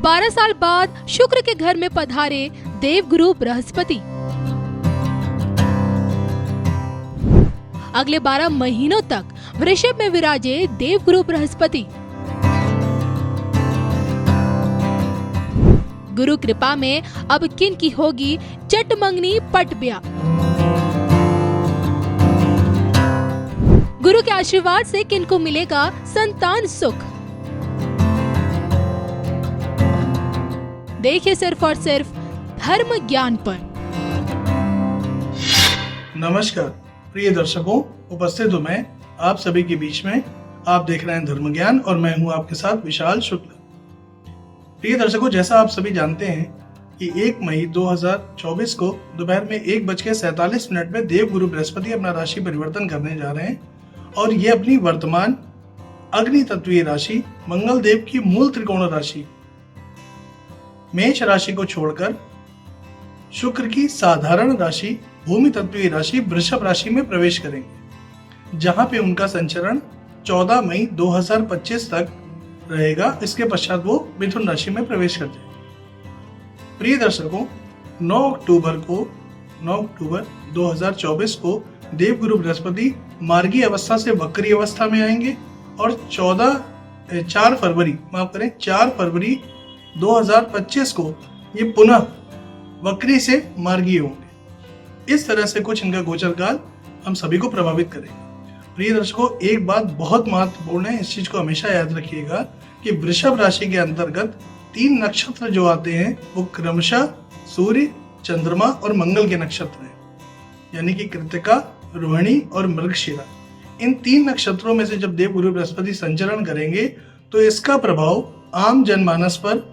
12 साल बाद शुक्र के घर में पधारे देवगुरु बृहस्पति। अगले 12 महीनों तक वृषभ में विराजे देवगुरु बृहस्पति। गुरु कृपा में अब किन की होगी चट मंगनी पट ब्याह। गुरु के आशीर्वाद से किन को मिलेगा संतान सुख। देखिए सिर्फ और सिर्फ धर्म ज्ञान पर। नमस्कार प्रिय दर्शकों, उपस्थित हूं मैं आप सभी के बीच में। आप देख रहे हैं धर्म ज्ञान और मैं हूं आपके साथ विशाल शुक्ल। प्रिय दर्शकों, जैसा आप सभी जानते हैं कि 1 मई 2024 को दोपहर में 1:47 में देवगुरु बृहस्पति अपना राशि परिवर्तन करने जा रहे हैं और ये अपनी वर्तमान अग्नि तत्वीय राशि मंगल देव की मूल त्रिकोण राशि मेष राशि को छोड़कर शुक्र की साधारण राशि भूमि तत्वीय राशि वृषभ राशि में प्रवेश करेंगे, जहां पे उनका संचरण 14 मई 2025 तक रहेगा। इसके पश्चात वो मिथुन राशि में प्रवेश कर जाएंगे। प्रिय दर्शकों, 9 अक्टूबर 2024 को देवगुरु बृहस्पति मार्गी अवस्था से वक्री अवस्था में आएंगे और 4 फरवरी 2025 को ये पुनः वक्री से मार्गी होंगे। इस तरह से कुछ इनका गोचर काल हम सभी को प्रभावित करेगा। प्रिय दर्शकों, एक बात बहुत महत्वपूर्ण है, इस चीज को हमेशा याद रखिएगा कि वृषभ राशि के अंतर्गत 3 नक्षत्र जो आते हैं वो क्रमशः सूर्य, चंद्रमा और मंगल के नक्षत्र हैं, यानी कि कृतिका, रोहिणी और मृगशिरा। इन 3 नक्षत्रों में से जब देवगुरु बृहस्पति संचरण करेंगे तो इसका प्रभाव आम जनमानस पर,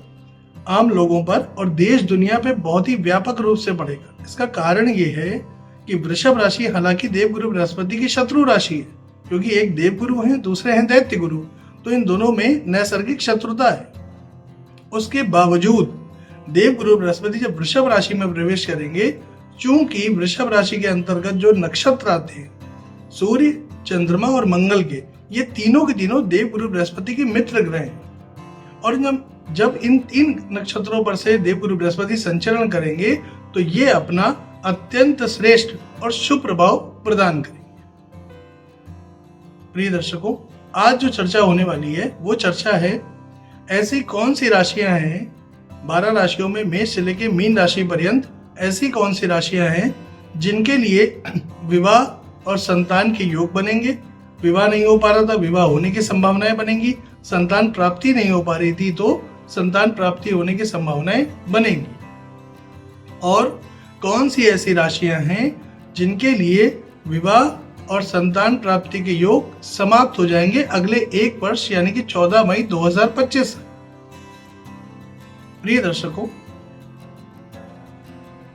आम लोगों पर और देश दुनिया पे बहुत ही व्यापक रूप से पड़ेगा। इसका कारण ये है कि वृषभ राशि हालांकि देवगुरु बृहस्पति की शत्रु राशि है, क्योंकि एक देवगुरु हैं, दूसरे हैं दैत्य गुरु, तो इन दोनों में नैसर्गिक शत्रुता है। उसके बावजूद देवगुरु बृहस्पति जब वृषभ राशि में प्रवेश करेंगे, चूंकि वृषभ राशि के अंतर्गत जो नक्षत्र आते हैं सूर्य, चंद्रमा और मंगल के, ये तीनों के तीनों देवगुरु बृहस्पति के मित्र ग्रह हैं। और जब इन 3 नक्षत्रों पर से देवगुरु बृहस्पति संचरण करेंगे तो ये अपना अत्यंत श्रेष्ठ और शुभ प्रभाव प्रदान करेंगे। प्रिय दर्शकों, आज जो चर्चा होने वाली है वो चर्चा है ऐसी कौन सी राशियां हैं 12 राशियों में मेष से लेकर मीन राशि पर्यंत ऐसी कौन सी राशियां हैं जिनके लिए विवाह और संतान के योग बनेंगे। विवाह नहीं हो पा रहा था, विवाह होने की संभावनाएं बनेंगी। संतान प्राप्ति नहीं हो पा रही थी तो संतान प्राप्ति होने की संभावनाएं बनेंगी। और कौन सी ऐसी राशियां हैं जिनके लिए विवाह और संतान प्राप्ति के योग समाप्त हो जाएंगे अगले 1 वर्ष, यानी कि 14 मई 2025। प्रिय दर्शकों,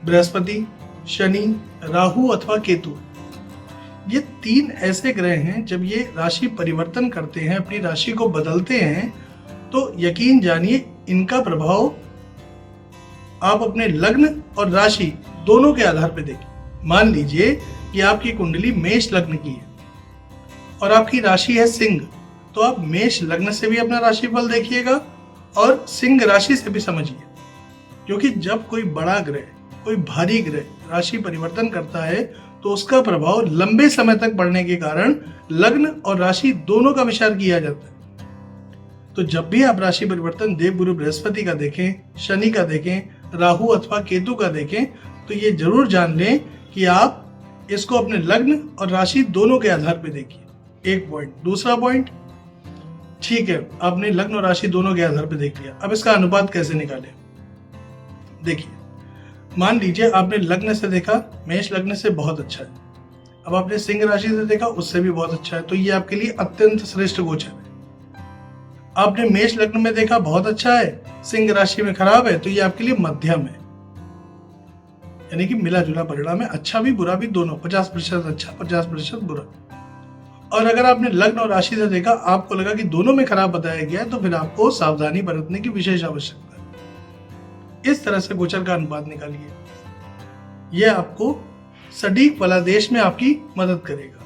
बृहस्पति, शनि, राहु अथवा केतु, ये 3 ऐसे ग्रह हैं जब ये राशि परिवर्तन करते हैं, अपनी राशि को बदलते हैं, तो यकीन जानिए इनका प्रभाव आप अपने लग्न और राशि दोनों के आधार पर देखिए। मान लीजिए कि आपकी कुंडली मेष लग्न की है और आपकी राशि है सिंह, तो आप मेष लग्न से भी अपना राशिफल देखिएगा और सिंह राशि से भी समझिए, क्योंकि जब कोई बड़ा ग्रह, कोई भारी ग्रह राशि परिवर्तन करता है तो उसका प्रभाव लंबे समय तक पड़ने के कारण लग्न और राशि दोनों का विचार किया जाता है। तो जब भी आप राशि परिवर्तन देवगुरु बृहस्पति का देखें, शनि का देखें, राहु अथवा केतु का देखें, तो ये जरूर जान लें कि आप इसको अपने लग्न और राशि दोनों के आधार पर देखिए। एक पॉइंट। दूसरा पॉइंट, ठीक है, आपने लग्न और राशि दोनों के आधार पर देख लिया, अब इसका अनुपात कैसे निकालें। देखिए, मान लीजिए आपने लग्न से देखा, मेष लग्न से बहुत अच्छा है, अब आपने सिंह राशि से देखा, उससे भी बहुत अच्छा है, तो ये आपके लिए अत्यंत श्रेष्ठ गोचर है। आपने मेष लग्न में देखा, बहुत अच्छा है, सिंह राशि में खराब है, तो ये आपके लिए मध्यम है, यानी कि मिला जुला परिणाम है, अच्छा भी बुरा भी दोनों, 50% अच्छा 50% बुरा। और अगर आपने लग्न और राशि से देखा, आपको लगा कि दोनों में खराब बताया गया है, तो फिर आपको सावधानी बरतने की विशेष आवश्यकता है। इस तरह से गोचर का अनुपात निकालिए, यह आपको सटीक फलादेश में आपकी मदद करेगा।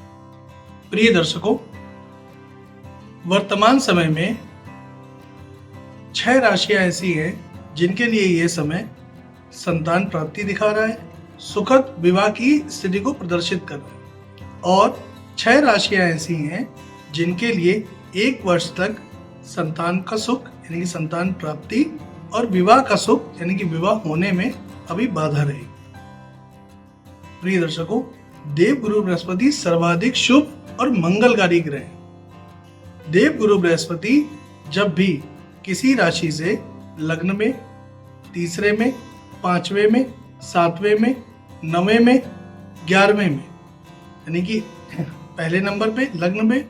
प्रिय दर्शकों, वर्तमान समय में 6 राशियां ऐसी हैं जिनके लिए ये समय संतान प्राप्ति दिखा रहा है, सुखद विवाह की स्थिति को प्रदर्शित कर रहा है। और 6 राशियां ऐसी हैं जिनके लिए 1 वर्ष तक संतान का सुख यानी कि संतान प्राप्ति और विवाह का सुख यानी कि विवाह होने में अभी बाधा रहेगी। प्रिय दर्शकों, देवगुरु बृहस्पति सर्वाधिक शुभ और मंगलकारी ग्रह हैं। देवगुरु बृहस्पति जब भी किसी राशि से लग्न में, तीसरे में, 5वें में, 7वें में, 9वें में, 11वें में यानी कि पहले नंबर पे लग्न में,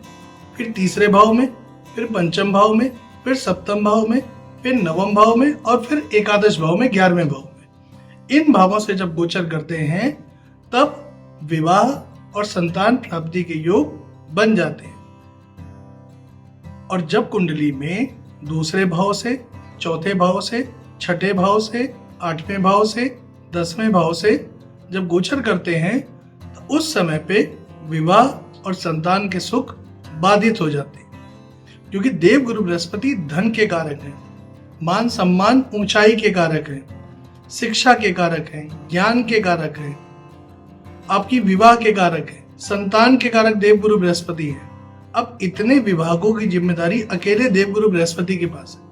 फिर तीसरे भाव में, फिर पंचम भाव में, फिर सप्तम भाव में, फिर नवम भाव में और फिर एकादश भाव में, 11वें भाव में, इन भावों से जब गोचर करते हैं तब विवाह और संतान प्राप्ति के योग बन जाते हैं। और जब कुंडली में दूसरे भाव से, चौथे भाव से, छठे भाव से, 8वें भाव से, 10वें भाव से जब गोचर करते हैं तो उस समय पे विवाह और संतान के सुख बाधित हो जाते हैं, क्योंकि देवगुरु बृहस्पति धन के कारक हैं, मान सम्मान ऊंचाई के कारक हैं, शिक्षा के कारक हैं, ज्ञान के कारक हैं, आपकी विवाह के कारक हैं, संतान के कारक देवगुरु बृहस्पति है। अब इतने विभागों की जिम्मेदारी अकेले देवगुरु बृहस्पति के पास है।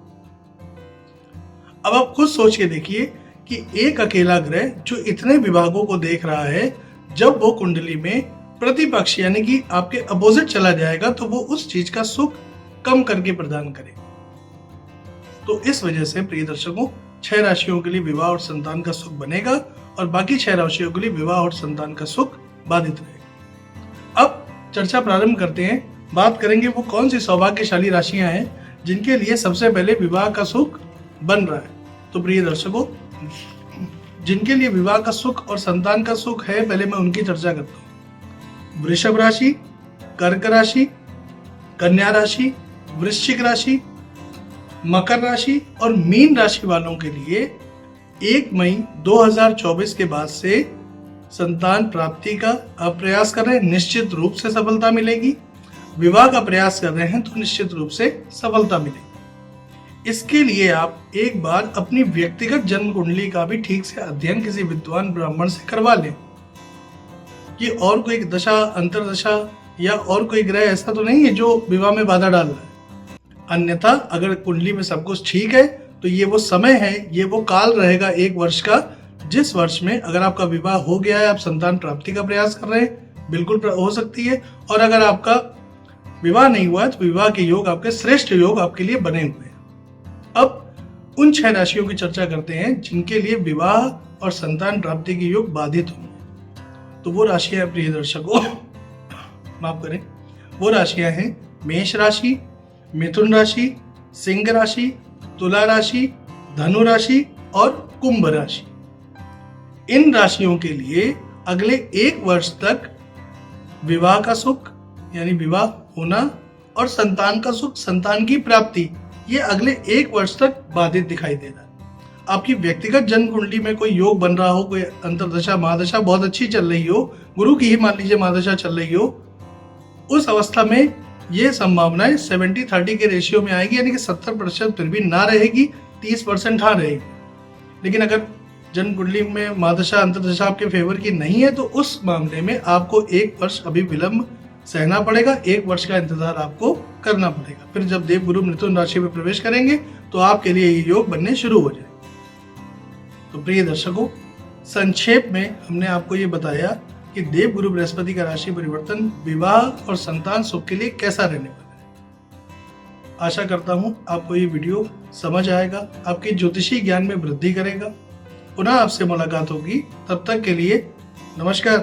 अब आप खुद सोच के देखिए कि एक अकेला ग्रह जो इतने विभागों को देख रहा है, जब वो कुंडली में प्रतिपक्ष यानी कि आपके अपोजिट चला जाएगा तो वो उस चीज का सुख कम करके प्रदान करेगा। तो इस वजह से प्रिय दर्शकों, 6 राशियों के लिए विवाह और संतान का सुख बनेगा और बाकी 6 राशियों के लिए विवाह और संतान का सुख बाधित रहेगा। अब चर्चा प्रारंभ करते हैं। बात करेंगे वो कौन सी सौभाग्यशाली राशियां हैं जिनके लिए सबसे पहले विवाह का सुख बन रहा है। तो प्रिय दर्शकों, जिनके लिए विवाह का सुख और संतान का सुख है, पहले मैं उनकी चर्चा करता हूँ। वृषभ राशि, कर्क राशि, कन्या राशि, वृश्चिक राशि, मकर राशि और मीन राशि वालों के लिए 1 मई 2024 के बाद से संतान प्राप्ति का आप प्रयास कर रहे हैं, निश्चित रूप से सफलता मिलेगी। विवाह का प्रयास कर रहे हैं तो निश्चित रूप से सफलता मिलेगी। इसके लिए आप एक बार अपनी व्यक्तिगत जन्म कुंडली का भी ठीक से अध्ययन किसी विद्वान ब्राह्मण से करवा लें कि और कोई दशा, अंतरदशा या और कोई ग्रह ऐसा तो नहीं है जो विवाह में बाधा डाल रहा है। अन्यथा अगर कुंडली में सब कुछ ठीक है तो ये वो समय है, ये वो काल रहेगा 1 वर्ष का, जिस वर्ष में अगर आपका विवाह हो गया है, आप संतान प्राप्ति का प्रयास कर रहे हैं, बिल्कुल हो सकती है। और अगर आपका विवाह नहीं हुआ है तो विवाह के योग, आपके श्रेष्ठ योग आपके लिए बने हुए हैं। अब उन 6 राशियों की चर्चा करते हैं जिनके लिए विवाह और संतान प्राप्ति के योग बाधित होंगे। तो वो राशियां हैं प्रिय दर्शकों, माफ करें, वो राशियां हैं मेष राशि, मिथुन राशि, सिंह राशि, तुला राशि, धनु राशि और कुंभ राशि। इन राशियों के लिए अगले 1 वर्ष तक विवाह का सुख यानी विवाह होना और संतान का सुख, संतान की प्राप्ति, ये अगले 1 वर्ष तक बाधित दिखाई दे रहा है। आपकी व्यक्तिगत जन्म कुंडली में कोई योग बन रहा हो, कोई अंतरदशा, महादशा बहुत अच्छी चल रही हो, गुरु की ही मान लीजिए महादशा चल रही हो, उस अवस्था में ये संभावनाएं 70-30 के रेशियो में आएगी, यानी कि 70% फिर भी ना रहेगी, 30% हाँ रहेगी। लेकिन अगर जन्म कुंडली में महादशा, अंतरदशा आपके फेवर की नहीं है तो उस मामले में आपको 1 वर्ष अभी विलंब सहना पड़ेगा, 1 वर्ष का इंतजार आपको करना पड़ेगा। फिर जब देवगुरु मिथुन राशि में प्रवेश करेंगे तो आपके लिए ये योग बनने शुरू हो जाएंगे। तो प्रिय दर्शकों, संक्षेप में हमने आपको ये बताया कि देवगुरु बृहस्पति का राशि परिवर्तन विवाह और संतान सुख के लिए कैसा रहने वाला है। आशा करता हूं आपको ये वीडियो समझ आएगा, आपके ज्योतिषी ज्ञान में वृद्धि करेगा। पुनः आपसे मुलाकात होगी, तब तक के लिए नमस्कार।